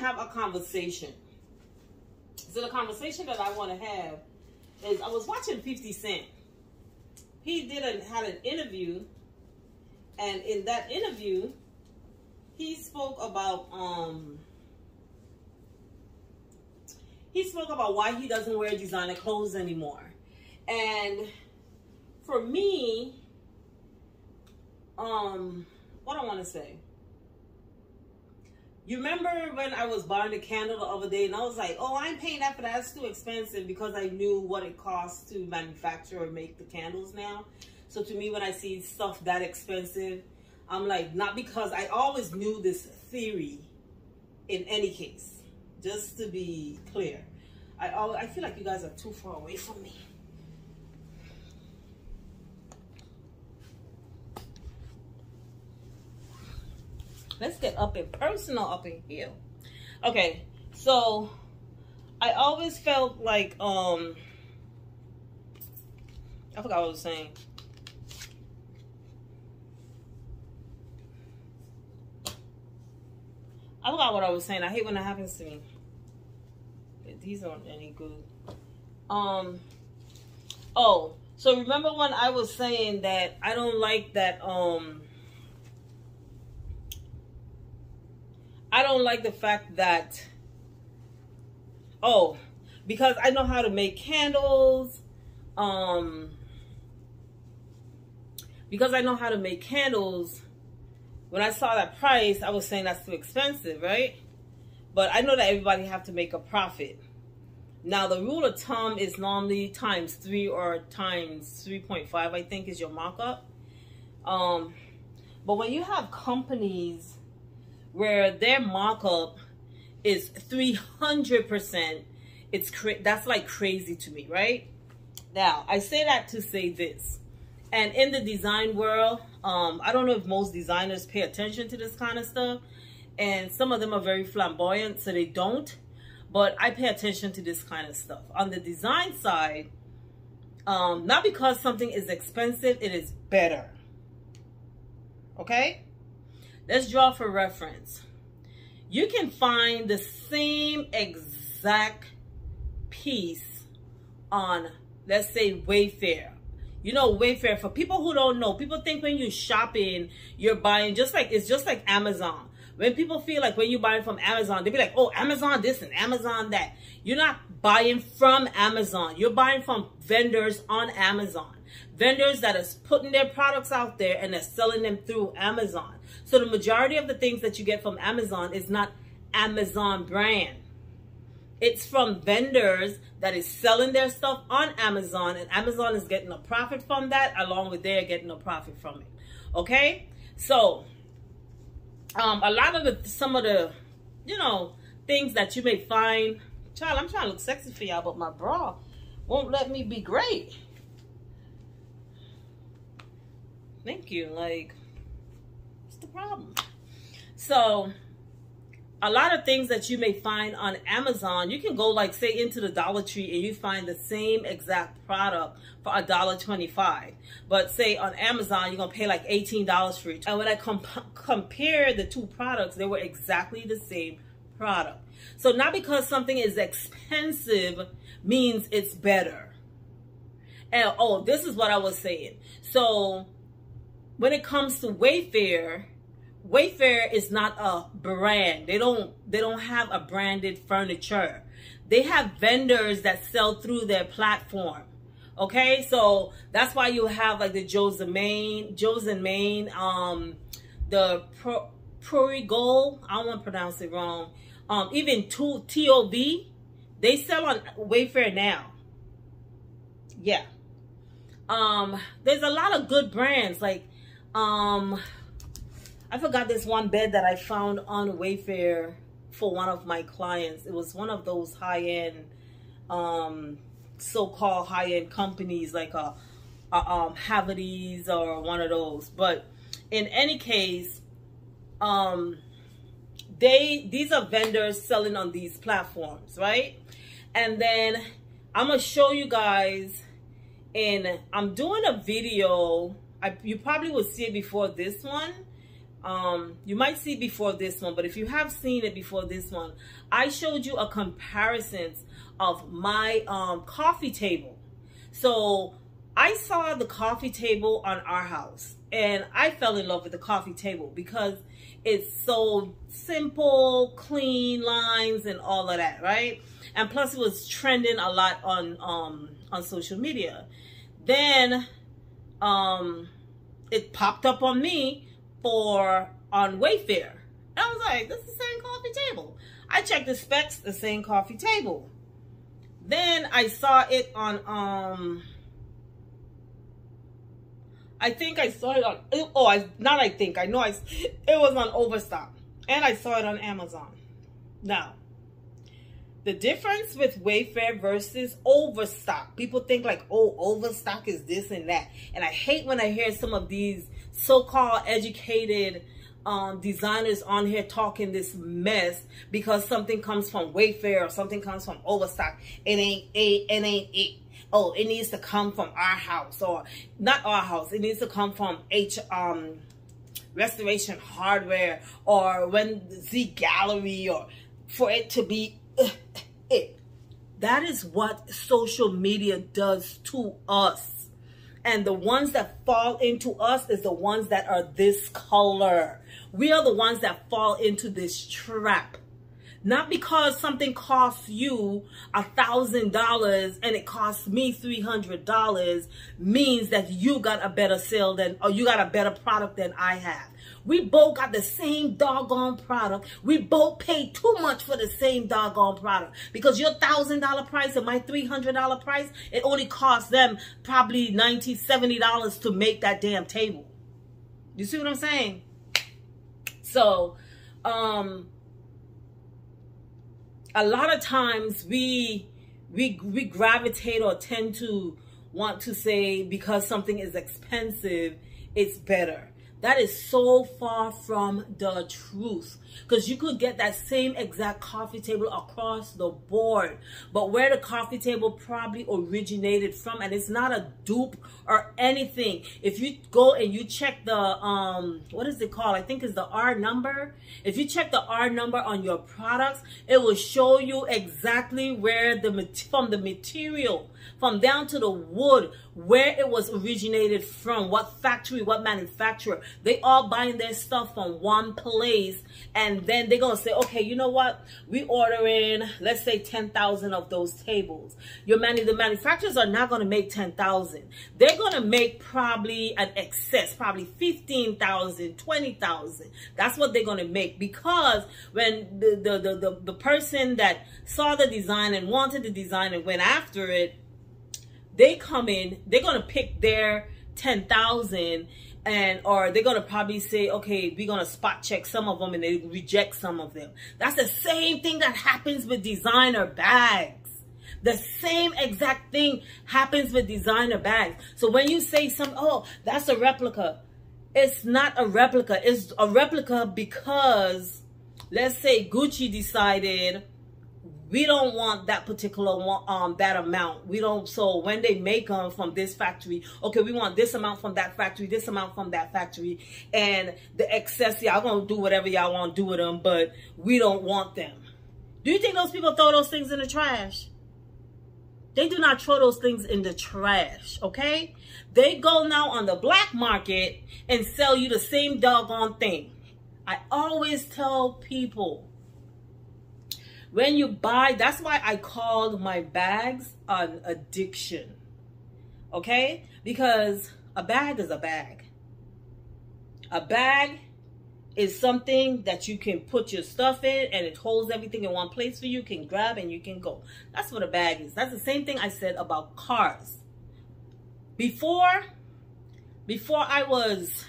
have a conversation. So the conversation that I want to have is, I was watching 50 Cent. He had an interview, and in that interview, he spoke about why he doesn't wear designer clothes anymore. And for me, what I want to say, you remember when I was buying a candle the other day and I was like, oh, I ain't paying that for that, that's too expensive, because I knew what it costs to manufacture or make the candles now. So to me, when I see stuff that expensive, I'm like, not, because I always knew this theory in any case, just to be clear. I feel like you guys are too far away from me. Let's get up and personal up in here. Okay, so I always felt like, I forgot what I was saying. I forgot what I was saying. I hate when that happens to me. These aren't any good. Oh, so remember when I was saying that I don't like that, I don't like the fact that, because I know how to make candles, because I know how to make candles, when I saw that price, I was saying that's too expensive, right? But I know that everybody have to make a profit. Now, the rule of thumb is normally times 3 or times 3.5, I think, is your markup. But when you have companies where their markup is 300%, that's like crazy to me, right? Now, I say that to say this. And in the design world, I don't know if most designers pay attention to this kind of stuff. And some of them are very flamboyant, so they don't. But I pay attention to this kind of stuff. On the design side, not because something is expensive, it is better. Okay? Let's draw for reference. You can find the same exact piece on, let's say, Wayfair. You know, Wayfair, for people who don't know, people think when you're shopping, you're buying it's just like Amazon. When people feel like when you're buying from Amazon, they be like, oh, Amazon this and Amazon that. You're not buying from Amazon. You're buying from vendors on Amazon. Vendors that are putting their products out there and they're selling them through Amazon. So the majority of the things that you get from Amazon is not Amazon brand. It's from vendors that is selling their stuff on Amazon, and Amazon is getting a profit from that, along with they're getting a profit from it. Okay? So, a lot of some of the, you know, things that you may find. Child, I'm trying to look sexy for y'all, but my bra won't let me be great. Thank you. Like, what's the problem? So, a lot of things that you may find on Amazon, you can go, like, say, into the Dollar Tree and you find the same exact product for $1.25. But say on Amazon, you're gonna pay like $18 for each. And when I compare the two products, they were exactly the same product. So not because something is expensive means it's better. And oh, this is what I was saying. So when it comes to Wayfair, Wayfair is not a brand. They don't have a branded furniture. They have vendors that sell through their platform. Okay, so that's why you have like the Joe's and Maine, the Prairie Gold. I don't want to pronounce it wrong. Even TOV, they sell on Wayfair now. Yeah. There's a lot of good brands. Like, I forgot this one bed that I found on Wayfair for one of my clients. It was one of those high-end, so-called high-end companies, like a Haverty's or one of those. But in any case, these are vendors selling on these platforms, right? And then I'm gonna show you guys, and I'm doing a video. You probably will see it before this one. You might see before this one, but if you have seen it before this one, I showed you a comparison of my coffee table. So I saw the coffee table on our house, and I fell in love with the coffee table because it's so simple, clean lines and all of that, right? And plus it was trending a lot on social media. Then it popped up on me on Wayfair. I was like, this is the same coffee table. I checked the specs, the same coffee table. Then I saw it on I think I saw it on, I know it was on Overstock. And I saw it on Amazon. Now, the difference with Wayfair versus Overstock. People think like, oh, Overstock is this and that. And I hate when I hear some of these so-called educated designers on here talking this mess because something comes from Wayfair or something comes from Overstock. It ain't it. Oh, it needs to come from our house, or not our house. It needs to come from Restoration Hardware, or when Z Gallery, or for it to be it. That is what social media does to us. And the ones that fall into us is the ones that are this color. We are the ones that fall into this trap. Not because something costs you $1,000 and it costs me $300 means that you got a better sale than, or you got a better product than I have. We both got the same doggone product. We both paid too much for the same doggone product. Because your $1,000 price and my $300 price, it only costs them probably $90, $70 to make that damn table. You see what I'm saying? So, a lot of times we gravitate or tend to want to say because something is expensive, it's better. That is so far from the truth. Because you could get that same exact coffee table across the board. But where the coffee table probably originated from, and it's not a dupe or anything. If you go and you check the, what is it called? I think it's the R number. If you check the R number on your products, it will show you exactly where from the material, from down to the wood, where it was originated from, what factory, what manufacturer. They all buying their stuff from one place, and then they're going to say, okay, you know what? We ordering, let's say 10,000 of those tables. The manufacturers are not going to make 10,000. They're going to make probably an excess, probably 15,000, 20,000. That's what they're going to make, because when the person that saw the design and wanted the design and went after it, they come in, they're going to pick their 10,000, or they're going to probably say, okay, we're going to spot check some of them and they reject some of them. That's the same thing that happens with designer bags. The same exact thing happens with designer bags. So when you say oh, that's a replica, it's not a replica. It's a replica because, let's say Gucci decided, we don't want that particular one, that amount. We don't. So when they make them from this factory, okay, we want this amount from that factory, this amount from that factory, and the excess, y'all gonna do whatever y'all want to do with them, but we don't want them. Do you think those people throw those things in the trash? They do not throw those things in the trash, okay? They go now on the black market and sell you the same doggone thing. I always tell people, when you buy, that's why I called my bags an addiction, okay? Because a bag is a bag. A bag is something that you can put your stuff in and it holds everything in one place for you. You can grab and you can go. That's what a bag is. That's the same thing I said about cars. Before I was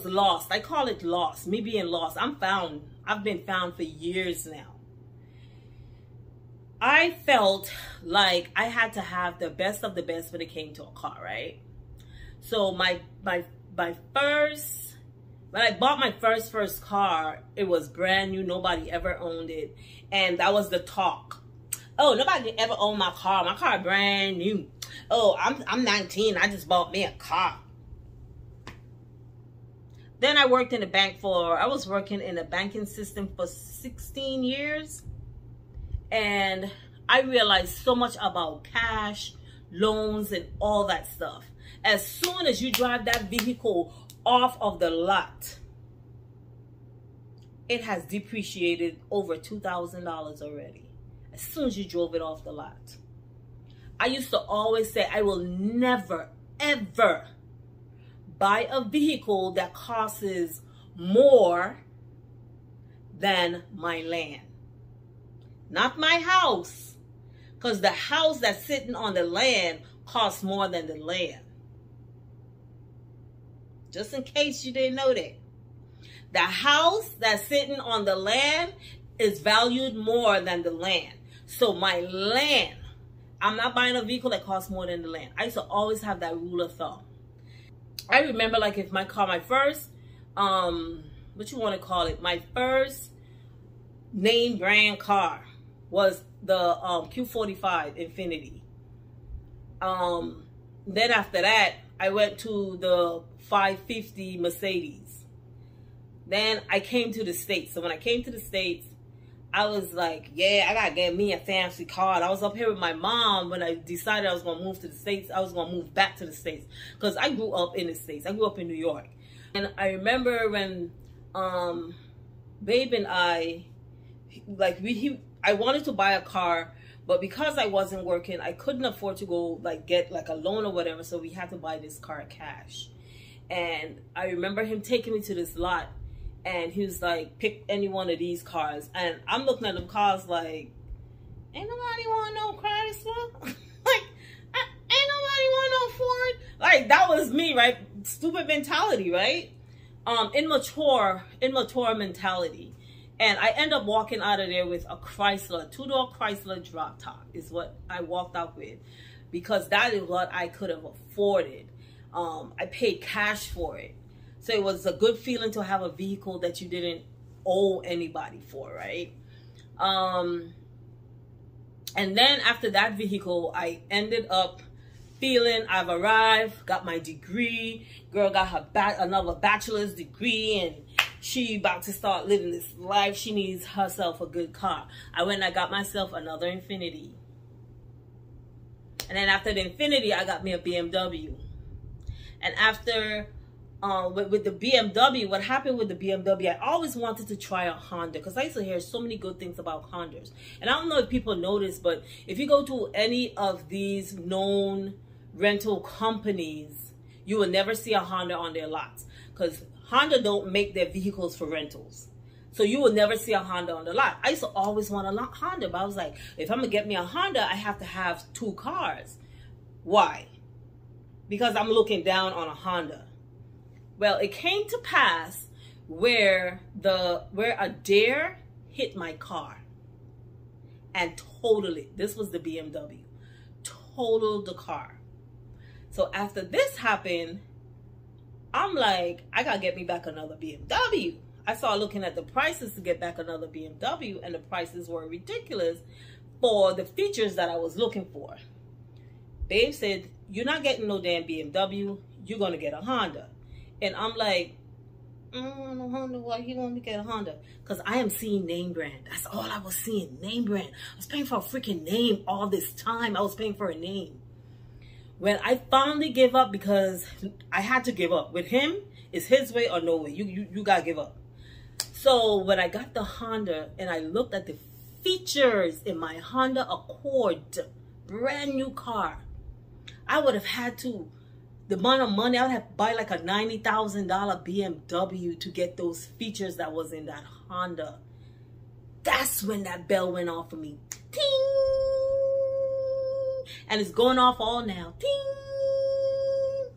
lost. I call it lost. Me being lost. I've been found for years now. I felt like I had to have the best of the best when it came to a car, right? So when I bought my first car, it was brand new. Nobody ever owned it. And that was the talk. Oh, nobody ever owned my car. My car brand new. Oh, I'm 19. I just bought me a car. Then I worked in the bank I was working in the banking system for 16 years. And I realized so much about cash, loans, and all that stuff. As soon as you drive that vehicle off of the lot, it has depreciated over $2,000 already. As soon as you drove it off the lot. I used to always say, I will never, ever buy a vehicle that costs more than my land. Not my house. Because the house that's sitting on the land costs more than the land. Just in case you didn't know that. The house that's sitting on the land is valued more than the land. So my land, I'm not buying a vehicle that costs more than the land. I used to always have that rule of thumb. I remember, like, if my car, my first, what you want to call it, my first name brand car was the Q45 Infiniti. Then after that, I went to the 550 Mercedes. Then I came to the States. So when I came to the States, I was like, yeah, I gotta get me a fancy car. I was up here with my mom when I decided I was gonna move to the States. I was gonna move back to the States because I grew up in the States. I grew up in New York. And I remember when Babe and I, like, I wanted to buy a car, but because I wasn't working, I couldn't afford to go, like, get like a loan or whatever. So we had to buy this car cash. And I remember him taking me to this lot. And he was like, pick any one of these cars. And I'm looking at them cars like, ain't nobody want no Chrysler. Like, ain't nobody want no Ford. Like, that was me, right? Stupid mentality, right? Immature mentality. And I end up walking out of there with a Chrysler, two-door Chrysler drop top is what I walked out with. Because that is what I could have afforded. I paid cash for it. So it was a good feeling to have a vehicle that you didn't owe anybody for, right? And then after that vehicle, I ended up feeling I've arrived, got my degree. Girl got her another bachelor's degree, and she about to start living this life. She needs herself a good car. I went and I got myself another Infiniti. And then after the Infiniti, I got me a BMW. And after... with the BMW, what happened with the BMW, I always wanted to try a Honda because I used to hear so many good things about Hondas. And I don't know if people notice, but if you go to any of these known rental companies, you will never see a Honda on their lots because Honda don't make their vehicles for rentals. So you will never see a Honda on the lot. I used to always want a Honda, but I was like, if I'm going to get me a Honda, I have to have two cars. Why? Because I'm looking down on a Honda. Well, it came to pass where a dare hit my car and totaled it. This was the BMW. Totaled the car. So after this happened, I'm like, I gotta get me back another BMW. I started looking at the prices to get back another BMW, and the prices were ridiculous for the features that I was looking for. Babe said, you're not getting no damn BMW. You're gonna get a Honda. And I'm like, I don't want a Honda. Why you want me to get a Honda? Because I am seeing name brand. That's all I was seeing. Name brand. I was paying for a freaking name all this time. I was paying for a name. When I finally gave up, because I had to give up. With him, it's his way or no way. You got to give up. So when I got the Honda and I looked at the features in my Honda Accord, brand new car, I would have had to... The amount of money, I would have to buy like a $90,000 BMW to get those features that was in that Honda. That's when that bell went off for me. Ting! And it's going off all now. Ting!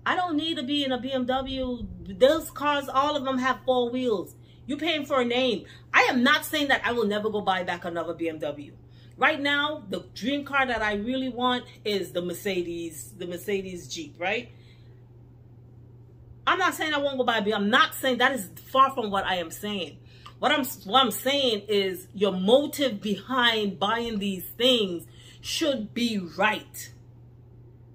I don't need to be in a BMW. Those cars, all of them have 4 wheels. You're paying for a name. I am not saying that I will never go buy back another BMW. Right now, the dream car that I really want is the Mercedes Jeep, right? I'm not saying I won't go buy a BMW. I'm not saying that is far from what I am saying. What I'm saying is your motive behind buying these things should be right.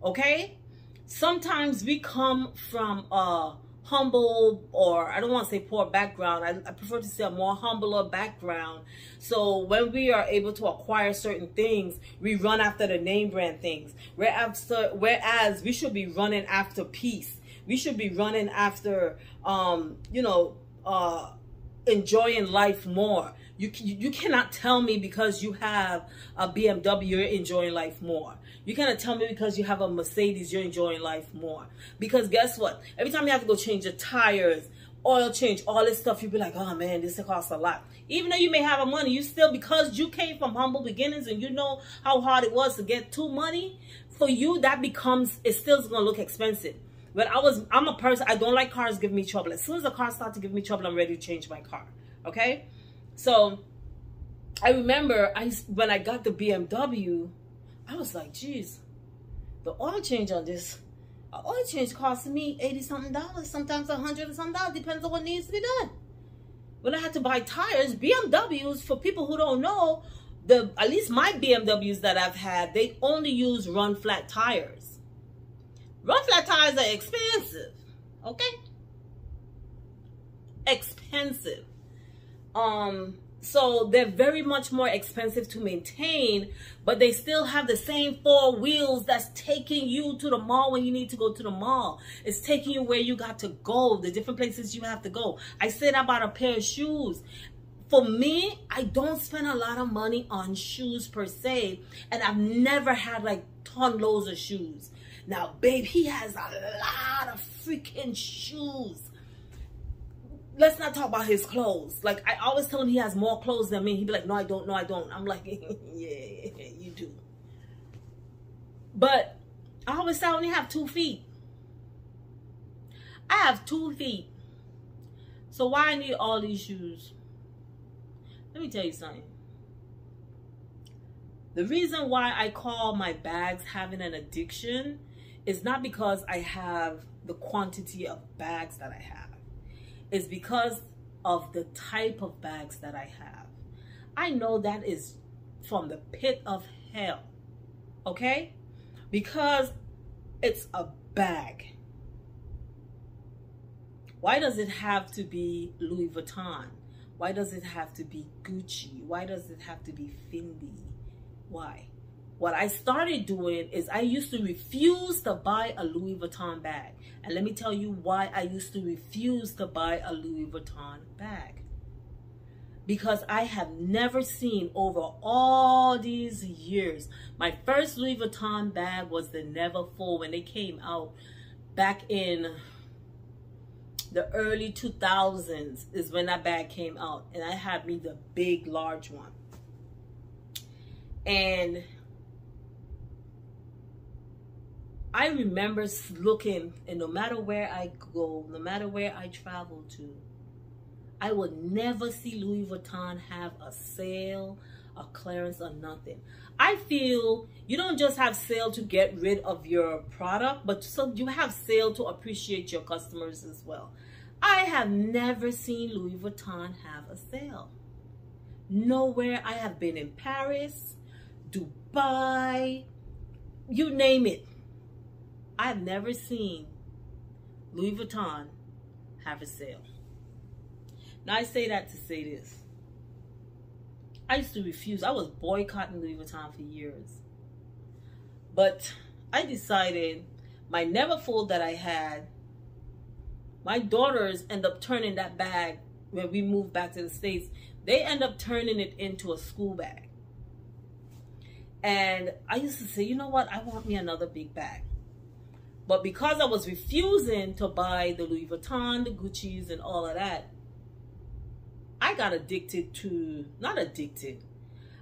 Okay? Sometimes we come from a humble, or I don't want to say poor background. I prefer to say a more humbler background. So when we are able to acquire certain things, we run after the name brand things. Whereas we should be running after peace. We should be running after, enjoying life more. You cannot tell me because you have a BMW, you're enjoying life more. You cannot tell me because you have a Mercedes, you're enjoying life more. Because guess what? Every time you have to go change your tires, oil change, all this stuff, you'll be like, oh man, this costs a lot. Even though you may have a money, you still, because you came from humble beginnings and you know how hard it was to get to money, for you, that becomes, it's still going to look expensive. But I'm a person, I don't like cars giving me trouble. As soon as the car starts to give me trouble, I'm ready to change my car. Okay? So, I remember when I got the BMW, I was like, geez, the oil change on this, oil change cost me $80-something, sometimes $100-something, depends on what needs to be done. When I had to buy tires, BMWs, for people who don't know, at least my BMWs that I've had, they only use run flat tires. Run flat tires are expensive, okay? Expensive. So they're very much more expensive to maintain, but they still have the same four wheels that's taking you to the mall when you need to go to the mall. It's taking you where you got to go, the different places you have to go. I said about a pair of shoes. For me, I don't spend a lot of money on shoes per se, and I've never had like ton loads of shoes. Now, babe, he has a lot of freaking shoes. Let's not talk about his clothes. Like, I always tell him he has more clothes than me. He'd be like, no, I don't. No, I don't. I'm like, yeah, you do. But I always say I only have 2 feet. I have 2 feet. So why I need all these shoes? Let me tell you something. The reason why I call my bags having an addiction is not because I have the quantity of bags that I have. It's because of the type of bags that I have. I know that is from the pit of hell, okay? Because it's a bag. Why does it have to be Louis Vuitton? Why does it have to be Gucci? Why does it have to be Fendi? Why? What I started doing is I used to refuse to buy a Louis Vuitton bag. And let me tell you why I used to refuse to buy a Louis Vuitton bag. Because I have never seen over all these years. My first Louis Vuitton bag was the Neverfull when they came out back in the early 2000s is when that bag came out. And I had me the big, large one. And I remember looking, and no matter where I go, no matter where I travel to, I would never see Louis Vuitton have a sale, a clearance, or nothing. I feel you don't just have sale to get rid of your product, but so you have sale to appreciate your customers as well. I have never seen Louis Vuitton have a sale. Nowhere. I have been in Paris, Dubai, you name it. I've never seen Louis Vuitton have a sale. Now, I say that to say this. I used to refuse. I was boycotting Louis Vuitton for years. But I decided my Neverfull that I had, my daughters end up turning that bag when we moved back to the States. They end up turning it into a school bag. And I used to say, you know what? I want me another big bag. But because I was refusing to buy the Louis Vuitton, the Gucci's, and all of that, I got addicted to, not addicted.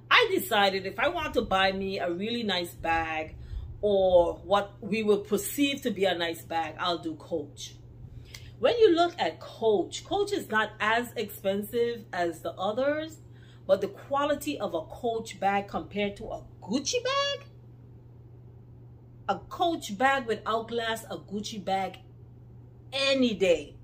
I decided if I want to buy me a really nice bag or what we would perceive to be a nice bag, I'll do Coach. When you look at Coach, Coach is not as expensive as the others, but the quality of a Coach bag compared to a Gucci bag, a Coach bag would outlast a Gucci bag any day.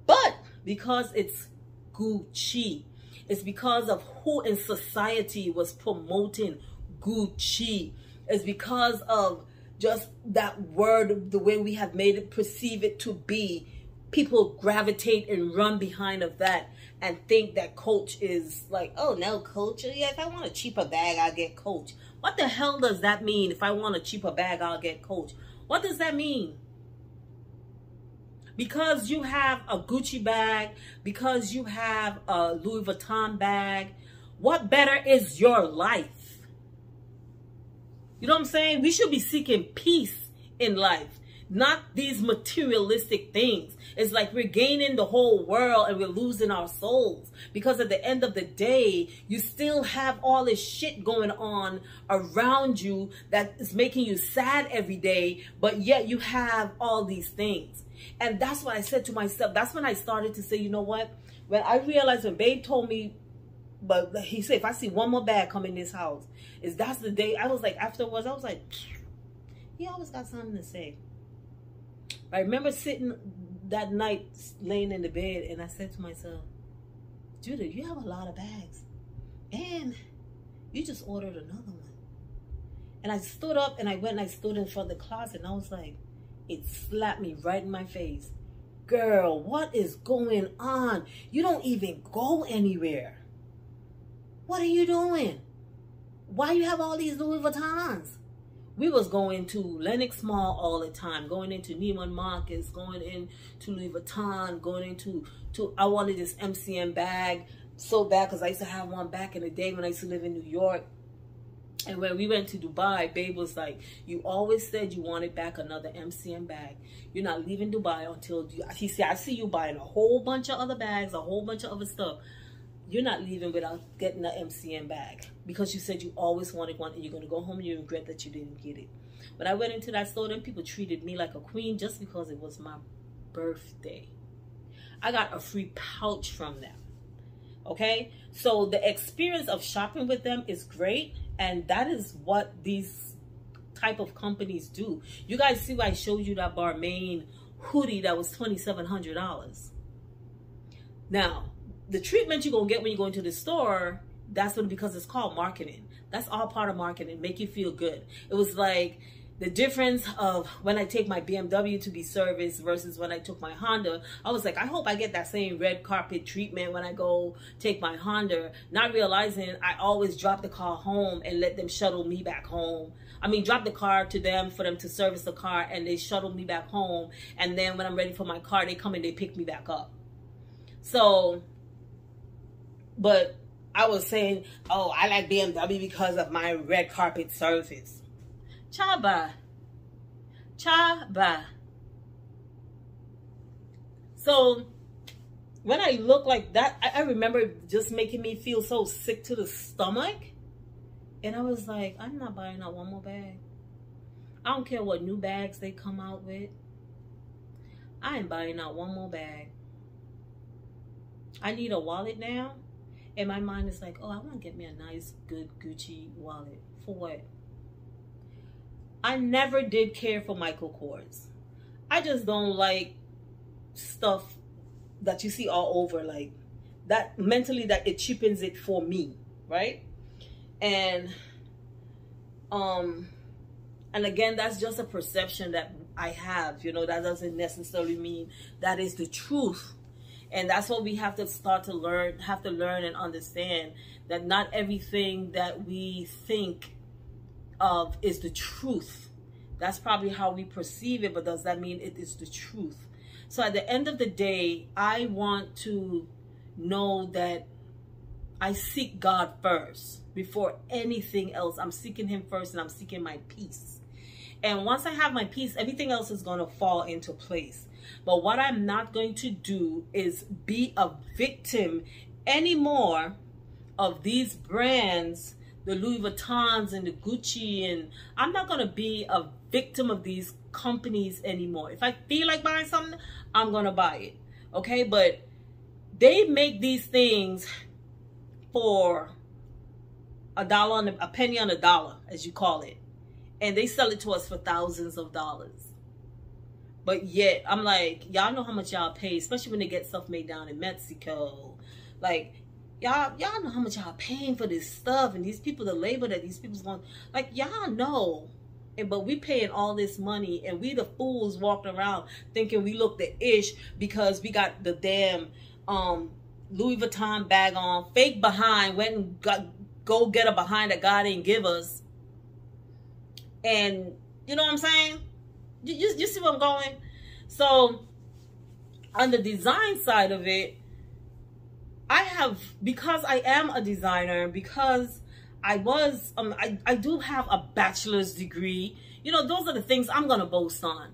But because it's Gucci, it's because of who in society was promoting Gucci. It's because of just that word, the way we have made it, perceive it to be. people gravitate and run behind of that and think that Coach is like, oh no, Coach, yeah, if I want a cheaper bag, I'll get Coach. What the hell does that mean? If I want a cheaper bag, I'll get Coach. What does that mean? Because you have a Gucci bag, because you have a Louis Vuitton bag, what better is your life? You know what I'm saying? We should be seeking peace in life, not these materialistic things. It's like we're gaining the whole world and we're losing our souls. Because at the end of the day, you still have all this shit going on around you that is making you sad every day, but yet you have all these things. And that's what I said to myself. That's when I started to say, you know what? When I realized, when Babe told me, but he said, if I see one more bag come in this house, that's the day. I was like, afterwards, I was like, he always got something to say. I remember sitting that night, laying in the bed, and I said to myself, Judith, you have a lot of bags, and you just ordered another one. And I stood up, and I went and I stood in front of the closet, and I was like, it slapped me right in my face. Girl, what is going on? You don't even go anywhere. What are you doing? Why you have all these Louis Vuittons? We was going to Lenox Mall all the time, going into Neiman Marcus, going into Louis Vuitton, going into I wanted this MCM bag so bad because I used to have one back in the day when I used to live in New York. And when we went to Dubai, Babe was like, you always said you wanted back another MCM bag. You're not leaving Dubai until he said, I see you buying a whole bunch of other bags, a whole bunch of other stuff. You're not leaving without getting an MCM bag because you said you always wanted one, and you're going to go home and you regret that you didn't get it. When I went into that store, then people treated me like a queen just because it was my birthday. I got a free pouch from them. Okay? So the experience of shopping with them is great, and that is what these type of companies do. You guys see why I showed you that Balmain hoodie that was $2,700. Now, the treatment you're going to get when you go into the store, that's because it's called marketing. That's all part of marketing, make you feel good. It was like the difference of when I take my BMW to be serviced versus when I took my Honda. I was like, I hope I get that same red carpet treatment when I go take my Honda, not realizing I always drop the car home and let them shuttle me back home. I mean, drop the car to them for them to service the car, and they shuttle me back home. And then when I'm ready for my car, they come and they pick me back up. So, but I was saying, oh, I like BMW because of my red carpet service. Chaba. Chaba. So, when I look like that, I remember just making me feel so sick to the stomach. And I was like, I'm not buying out one more bag. I don't care what new bags they come out with. I ain't buying out one more bag. I need a wallet now. And my mind is like, oh, I want to get me a nice, good Gucci wallet. For what? I never did care for Michael Kors. I just don't like stuff that you see all over, like that mentally, that it cheapens it for me, right? And again, that's just a perception that I have, you know. That doesn't necessarily mean that is the truth. And that's what we have to start to learn, and understand, that not everything that we think of is the truth. That's probably how we perceive it, but does that mean it is the truth? So at the end of the day, I want to know that I seek God first before anything else. I'm seeking him first, and I'm seeking my peace. And once I have my peace, everything else is going to fall into place. But what I'm not going to do is be a victim anymore of these brands, the Louis Vuittons and the Gucci, and I'm not going to be a victim of these companies anymore. If I feel like buying something, I'm going to buy it. Okay? But they make these things for a penny on a dollar, as you call it. And they sell it to us for thousands of dollars. But yet, I'm like, y'all know how much y'all pay, especially when they get stuff made down in Mexico. Like, y'all know how much y'all paying for this stuff, and these people, the labor that these people's going, like, y'all know but we paying all this money, and we the fools walking around thinking we look the ish because we got the damn Louis Vuitton bag on, fake behind, went and go get a behind that God didn't give us. And you know what I'm saying? You see where I'm going? So on the design side of it, because I am a designer, because I do have a bachelor's degree. You know, those are the things I'm going to boast on,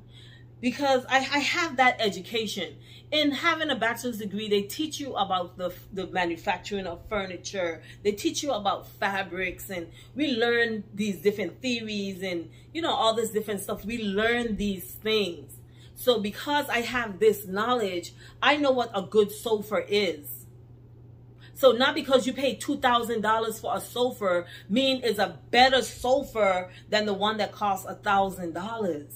because I have that education. In having a bachelor's degree, they teach you about the manufacturing of furniture. They teach you about fabrics, and we learn these different theories and, you know, all this different stuff. We learn these things. So because I have this knowledge, I know what a good sofa is. So not because you pay $2,000 for a sofa mean it's a better sofa than the one that costs $1,000.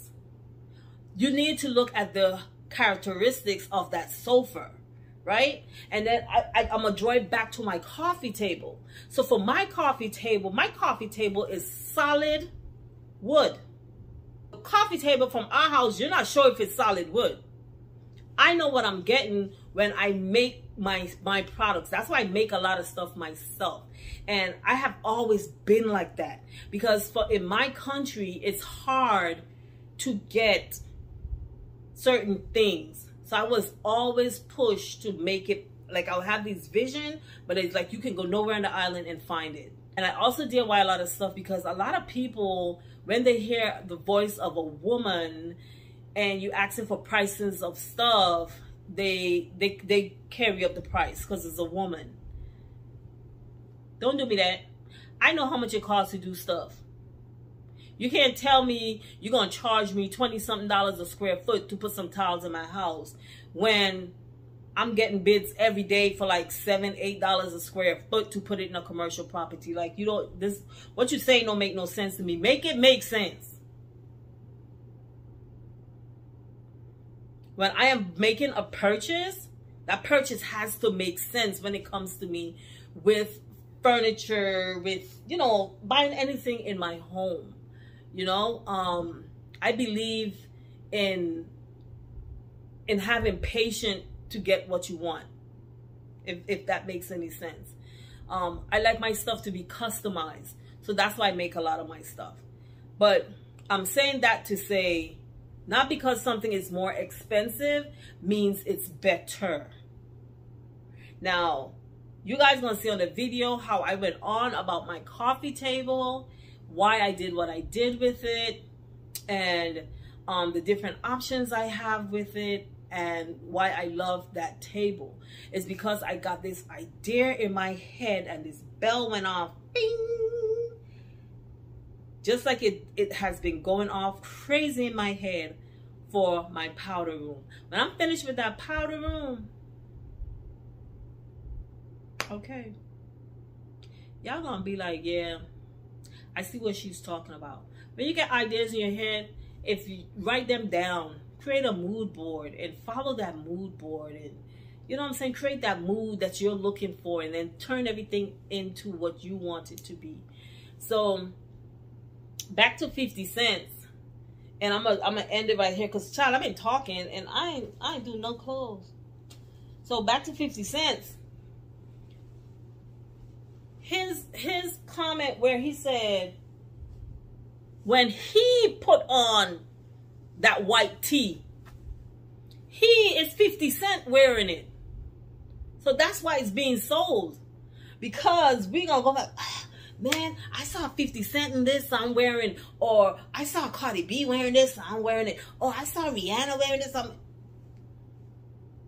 You need to look at the characteristics of that sofa, right? And then I'm gonna draw it back to my coffee table. So for my coffee table is solid wood. The coffee table from our house, you're not sure if it's solid wood. I know what I'm getting when I make my products. That's why I make a lot of stuff myself. And I have always been like that, because in my country, it's hard to get certain things. So I was always pushed to make it, like I'll have this vision, but it's like you can go nowhere on the island and find it. And I also DIY a lot of stuff, because a lot of people, when they hear the voice of a woman and you asking for prices of stuff, they carry up the price because it's a woman. Don't do me that. I know how much it costs to do stuff. You can't tell me you're going to charge me $20-something a square foot to put some tiles in my house when I'm getting bids every day for like $7, $8 a square foot to put it in a commercial property. Like, you don't, what you're saying don't make no sense to me. Make it make sense. When I am making a purchase, that purchase has to make sense when it comes to me with furniture, with, you know, buying anything in my home. You know, I believe in having patience to get what you want, if that makes any sense. I like my stuff to be customized, so that's why I make a lot of my stuff. But I'm saying that to say, not because something is more expensive means it's better. Now, you guys gonna see on the video how I went on about my coffee table, why I did what I did with it, and the different options I have with it, and why I love that table. It's because I got this idea in my head and this bell went off, bing! Just like it has been going off crazy in my head for my powder room. When I'm finished with that powder room, okay, y'all gonna be like, yeah, I see what she's talking about. When you get ideas in your head, if you write them down, create a mood board and follow that mood board, and you know what I'm saying, create that mood that you're looking for, and then turn everything into what you want it to be. So back to 50 cents, and I'm gonna end it right here, because child, I've been talking and I ain't do no clothes. So back to 50 cents. His comment where he said when he put on that white tee, he is 50 Cent wearing it. So that's why it's being sold. Because we gonna go like, ah, man, I saw 50 Cent in this, so I'm wearing, or I saw Cardi B wearing this, so I'm wearing it, or I saw Rihanna wearing this,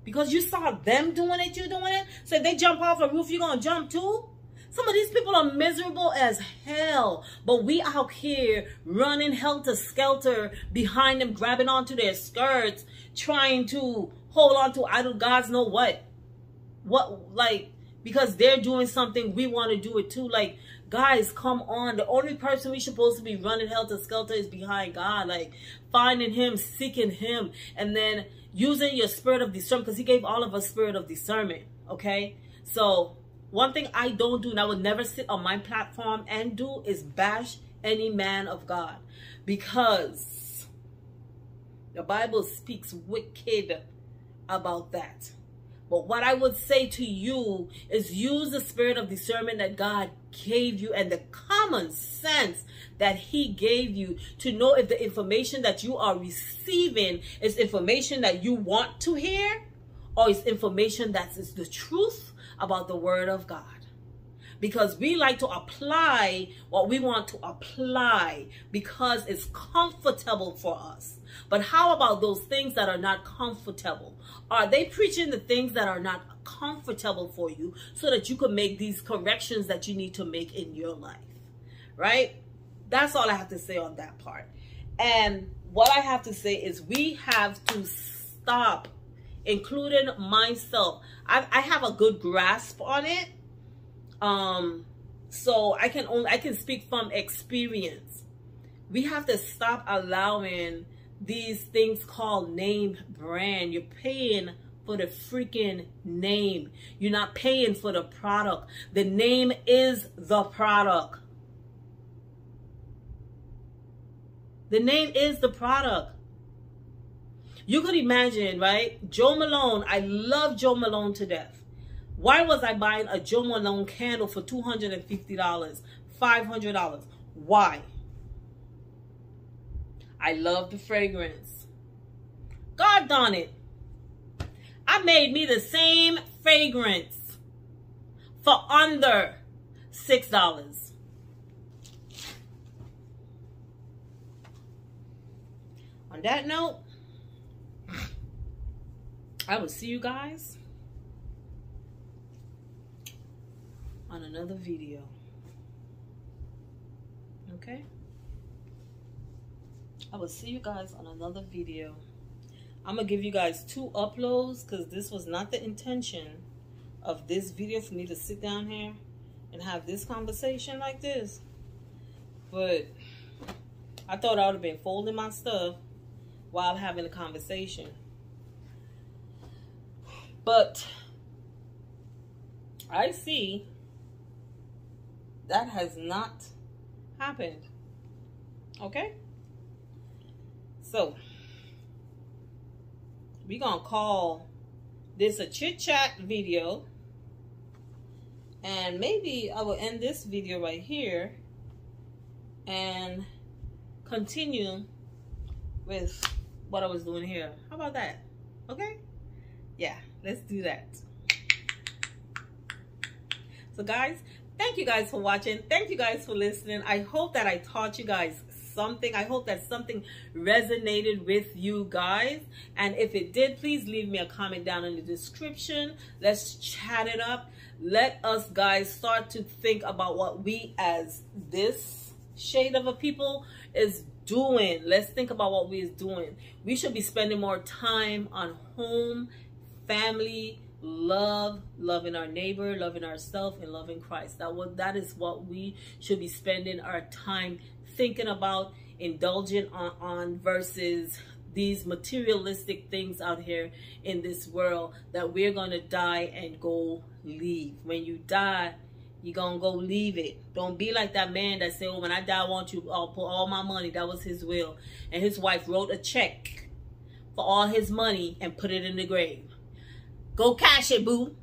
because you saw them doing it, you doing it. So if they jump off a roof, you're gonna jump too? Some of these people are miserable as hell, but we out here running helter-skelter behind them, grabbing onto their skirts, trying to hold on to idol gods know what, like, because they're doing something, we want to do it too. Like, guys, come on. The only person we supposed to be running helter-skelter is behind God, like finding him, seeking him, and then using your spirit of discernment, because he gave all of us spirit of discernment, okay? So one thing I don't do, and I would never sit on my platform and do, is bash any man of God, because the Bible speaks wicked about that. But what I would say to you is use the spirit of discernment that God gave you and the common sense that he gave you to know if the information that you are receiving is information that you want to hear, or is information that is the truth about the word of God. Because we like to apply what we want to apply because it's comfortable for us. But how about those things that are not comfortable? Are they preaching the things that are not comfortable for you so that you can make these corrections that you need to make in your life? Right? That's all I have to say on that part. And what I have to say is we have to stop, including myself. I have a good grasp on it. So I can speak from experience. We have to stop allowing these things called name brand. You're paying for the freaking name. You're not paying for the product. The name is the product. The name is the product. You could imagine, right? Joe Malone. I love Joe Malone to death. Why was I buying a Joe Malone candle for $250, $500? Why? I love the fragrance. God darn it. I made me the same fragrance for under $6. On that note, I will see you guys on another video. Okay? I will see you guys on another video. I'm going to give you guys 2 uploads because this was not the intention of this video for me to sit down here and have this conversation like this. But I thought I would have been folding my stuff while having a conversation. But I see that has not happened. Okay? So, we're going to call this a chit-chat video. And maybe I will end this video right here and continue with what I was doing here. How about that? Okay? Yeah, let's do that. So guys, thank you guys for watching. Thank you guys for listening. I hope that I taught you guys something. I hope that something resonated with you guys. And if it did, please leave me a comment down in the description. Let's chat it up. Let us guys start to think about what we as this shade of a people is doing. Let's think about what we is doing. We should be spending more time on home, family, love, loving our neighbor, loving ourselves, and loving Christ. That is what we should be spending our time thinking about, indulging on versus these materialistic things out here in this world that we're going to die and go leave. When you die, you're going to go leave it. Don't be like that man that said, oh, when I die, I want you, I'll put all my money. That was his will. And his wife wrote a check for all his money and put it in the grave. Go cash it, boo.